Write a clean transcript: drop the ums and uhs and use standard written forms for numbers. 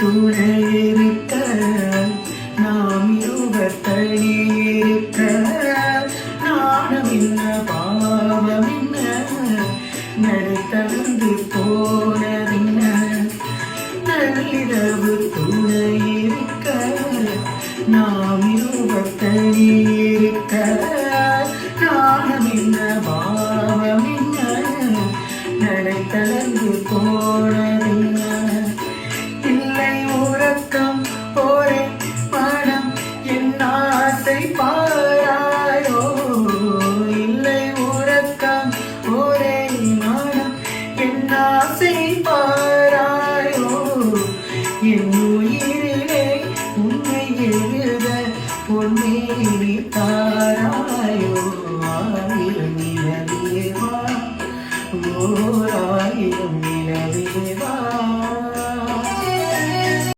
துணையிருக்க நாம் இருவர் தனியிருக்க நாணம் என்ன பாவம் என்ன நடுத்தளர்ந்து போனதென்ன நள்ளிரவு துணையிருக்க நாம் இருவர் தனியிருக்க நாணம் என்ன பாவம் என்ன நடுத்தளர்ந்து போனதென்ன இல்லை உறக்கம் ஒரே மனம் என் ஆசை பாராயோ இல்லை உறக்கம் ஒரே மனம் என் ஆசை பாராயோ என் உயிரிலே உண்மை எழுத பொன்மேனி தாராயோ ஆயிரம் நிலவேவா ஓர் ஆயிரம் நிலவே